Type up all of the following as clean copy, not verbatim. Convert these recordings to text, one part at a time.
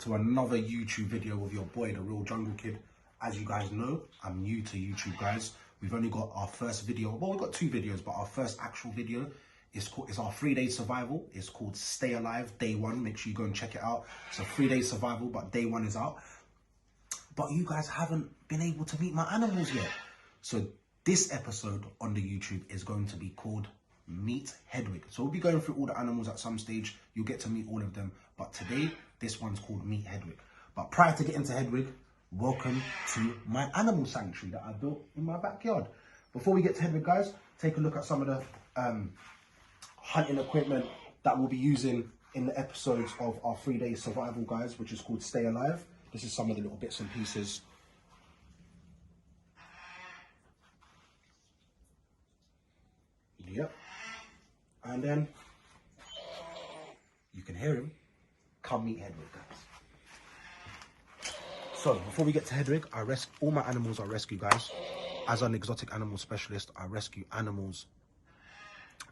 to another YouTube video with your boy, The Real Jungle Kid. As you guys know, I'm new to YouTube, guys. We've only got our first video. Well, we've got 2 videos, but our first actual video is our 3-day survival. It's called Stay Alive, Day 1. Make sure you go and check it out. It's a 3-day survival, but Day 1 is out. But you guys haven't been able to meet my animals yet. So this episode on the YouTube is going to be called Meet Hedwig. So we'll be going through all the animals at some stage. You'll get to meet all of them. But today, this one's called Meet Hedwig. But prior to getting to Hedwig, welcome to my animal sanctuary that I built in my backyard. Before we get to Hedwig, guys, take a look at some of the hunting equipment that we'll be using in the episodes of our 3-day survival, guys, which is called Stay Alive. This is some of the little bits and pieces. Yep. And then you can hear him. Come meet Hedwig, guys. So before we get to Hedwig, all my animals are rescue, guys. As an exotic animal specialist, I rescue animals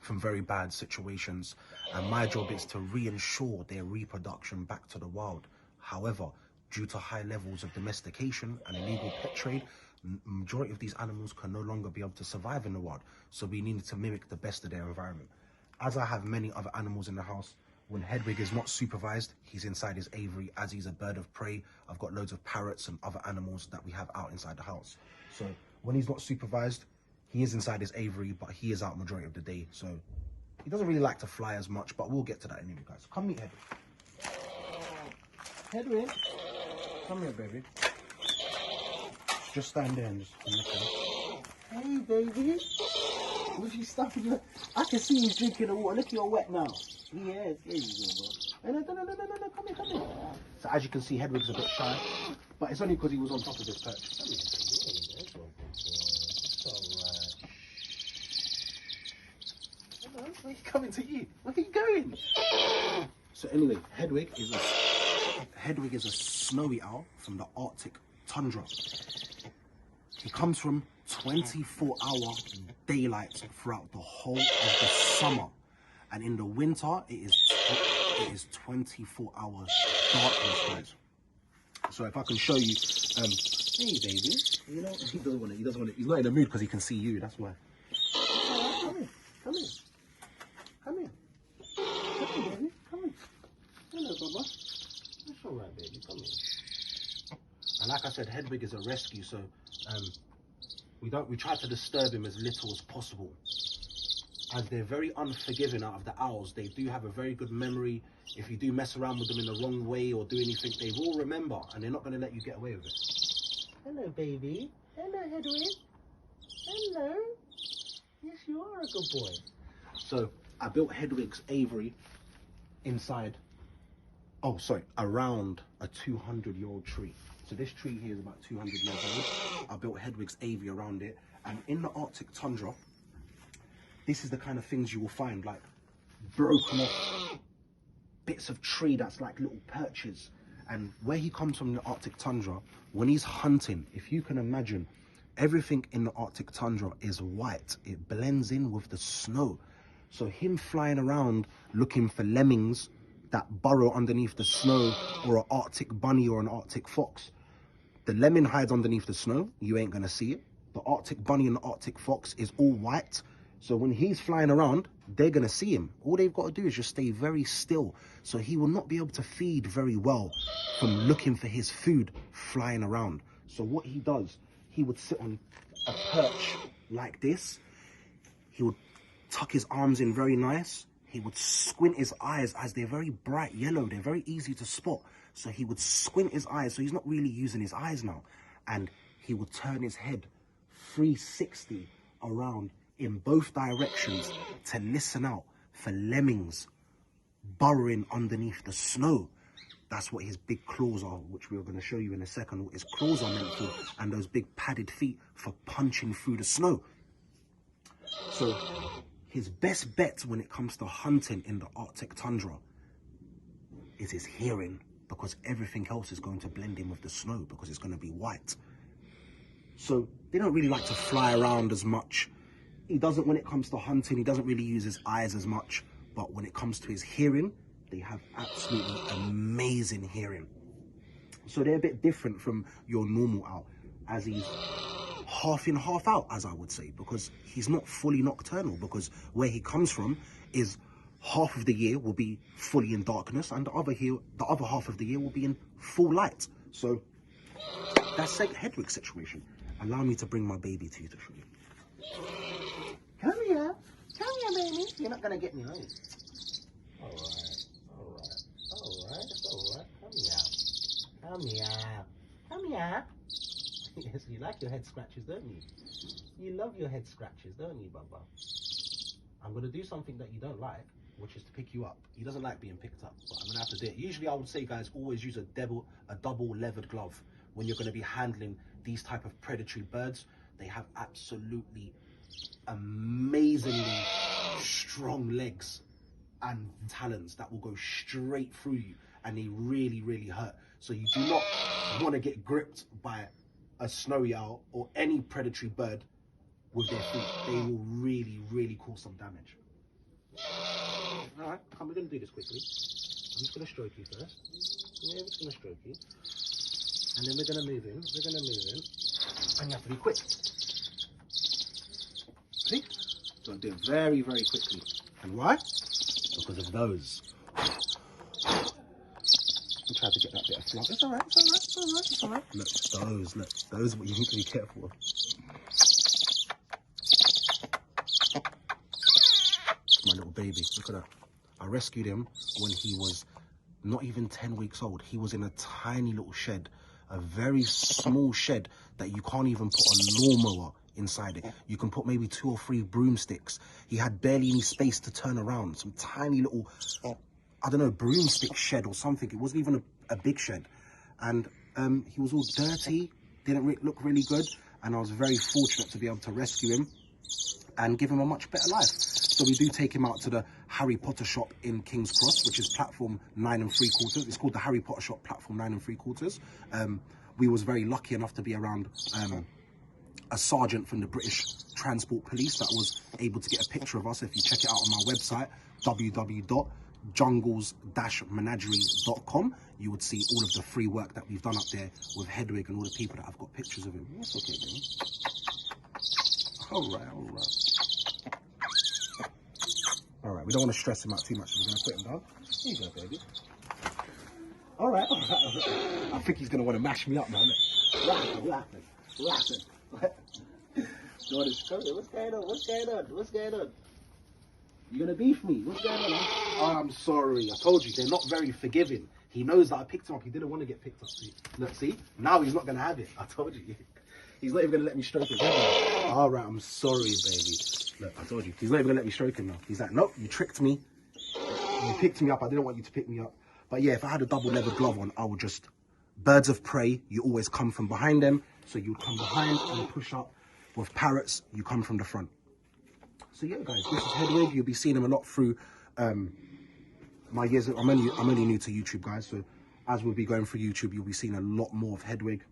from very bad situations, and my job is to reinsure their reproduction back to the wild. However, due to high levels of domestication and illegal pet trade, majority of these animals can no longer be able to survive in the wild, so we need to mimic the best of their environment. As I have many other animals in the house, when Hedwig is not supervised, he's inside his aviary. As he's a bird of prey, I've got loads of parrots and other animals that we have out inside the house. So when he's not supervised, he is inside his aviary, but he is out majority of the day. So he doesn't really like to fly as much, but we'll get to that anyway, guys. Come meet Hedwig. Hedwig, come here, baby. Just stand there and just look at him. Hey, baby. What's you stuff in your... I can see you drinking the water. Look, you're wet now. Yes, there you go, bro. No, come here, come here. So as you can see, Hedwig's a bit shy, but it's only because he was on top of his perch. Come here, baby. There you go, good boy. It's all right. Hello, where's he coming to you? Where are you going? So anyway, Hedwig is a snowy owl from the Arctic tundra. He comes from 24-hour daylight throughout the whole of the summer, and in the winter it is 24 hours darkness, guys. So if I can show you, hey baby, you know he doesn't want it. He's not in the mood because he can see you. That's why. Come here, baby, come here. Hello, Baba. That's all right, baby. Come here. And like I said, Hedwig is a rescue, so we try to disturb him as little as possible, as they're very unforgiving out of the owls. They do have a very good memory. If you do mess around with them in the wrong way or do anything, they will remember, and they're not going to let you get away with it. Hello, baby. Hello, Hedwig. Hello. Yes, you are a good boy. So I built Hedwig's aviary around a 200-year-old tree. So this tree here is about 200 years old. I built Hedwig's aviary around it. And in the Arctic tundra, this is the kind of things you will find, like broken off bits of tree that's like little perches. And where he comes from in the Arctic tundra, when he's hunting, if you can imagine, everything in the Arctic tundra is white. It blends in with the snow. So him flying around looking for lemmings that burrow underneath the snow, or an Arctic bunny or an Arctic fox. The lemming hides underneath the snow, you ain't gonna see it. The Arctic bunny and the Arctic fox is all white. So when he's flying around, they're gonna see him. All they've got to do is just stay very still. So he will not be able to feed very well from looking for his food flying around. So what he does, he would sit on a perch like this. He would tuck his arms in very nice. He would squint his eyes, as they're very bright yellow. They're very easy to spot. So he would squint his eyes. So he's not really using his eyes now. And he would turn his head 360 around in both directions to listen out for lemmings burrowing underneath the snow. That's what his big claws are, which we're going to show you in a second what his claws are meant for. And those big padded feet for punching through the snow. So his best bet when it comes to hunting in the Arctic tundra is his hearing, because everything else is going to blend in with the snow because it's going to be white. So they don't really like to fly around as much. He doesn't, when it comes to hunting, he doesn't really use his eyes as much. But when it comes to his hearing, they have absolutely amazing hearing. So they're a bit different from your normal owl, as he's half in, half out, as I would say, because he's not fully nocturnal, because where he comes from is half of the year will be fully in darkness, and the other half of the year will be in full light. So that's like Hedwig's situation. Allow me to bring my baby to you to show you. Come here, baby. You're not gonna get me, are you? All right. Come here. Yes, you like your head scratches, don't you? You love your head scratches, don't you, Bubba? I'm gonna do something that you don't like, which is to pick you up. He doesn't like being picked up, but I'm gonna have to do it. Usually I would say, guys, always use a double leathered glove when you're gonna be handling these type of predatory birds. They have absolutely amazingly strong legs and talons that will go straight through you, and they really, really hurt. So you do not want to get gripped by a snowy owl or any predatory bird with their feet. They will really, really cause some damage. All right, come, we're going to do this quickly. I'm just going to stroke you first. Yeah, I'm just going to stroke you. And then we're going to move in. And you have to be quick. See? So do it very, very quickly. And why? Because of those. I tried to get that bit of fluff. It's all right. Look, those are what you need to be careful of. My little baby, look at that. I rescued him when he was not even 10 weeks old. He was in a tiny little shed, a very small shed that you can't even put a lawnmower inside it. You can put maybe 2 or 3 broomsticks. He had barely any space to turn around. Some tiny little, I don't know, broomstick shed or something. It wasn't even a big shed. And he was all dirty, didn't look really good. And I was very fortunate to be able to rescue him and give him a much better life. So we do take him out to the Harry Potter shop in King's Cross, which is platform 9 3/4. It's called the Harry Potter shop, platform 9 3/4. We was very lucky enough to be around a sergeant from the British Transport Police that was able to get a picture of us. If you check it out on my website, www.jungles-menagerie.com, you would see all of the free work that we've done up there with Hedwig and all the people that have got pictures of him. That's okay, baby. All right, we don't want to stress him out too much, so we're going to put him down. Here you go, baby. All right. I think he's going to want to mash me up now, laughing. Jordan's coming. What's going on? You going to beef me? What's going on? Oh, I'm sorry. I told you, they're not very forgiving. He knows that I picked him up. He didn't want to get picked up. Look, see? Now he's not going to have it. I told you. He's not even going to let me stroke his head. All right, I'm sorry, baby. Look, I told you. He's not even going to let me stroke him now. He's like, nope, you tricked me. You picked me up. I didn't want you to pick me up. But yeah, if I had a double leather glove on, I would just... Birds of prey, you always come from behind them. So you'd come behind and push up. With parrots, you come from the front. So yeah, guys, this is Hedwig. You'll be seeing him a lot through my years. I'm only new to YouTube, guys. So as we'll be going through YouTube, you'll be seeing a lot more of Hedwig.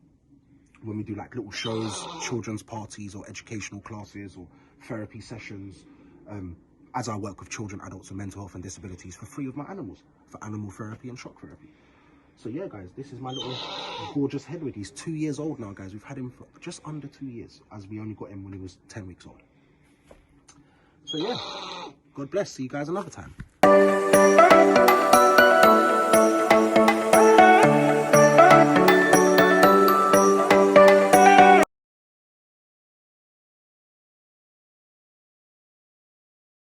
When we do like little shows, children's parties or educational classes or therapy sessions, as I work with children, adults with mental health and disabilities for free with my animals, for animal therapy and shock therapy. So yeah, guys, this is my little gorgeous Hedwig. He's 2 years old now, guys. We've had him for just under 2 years, as we only got him when he was 10 weeks old. So yeah, God bless. See you guys another time.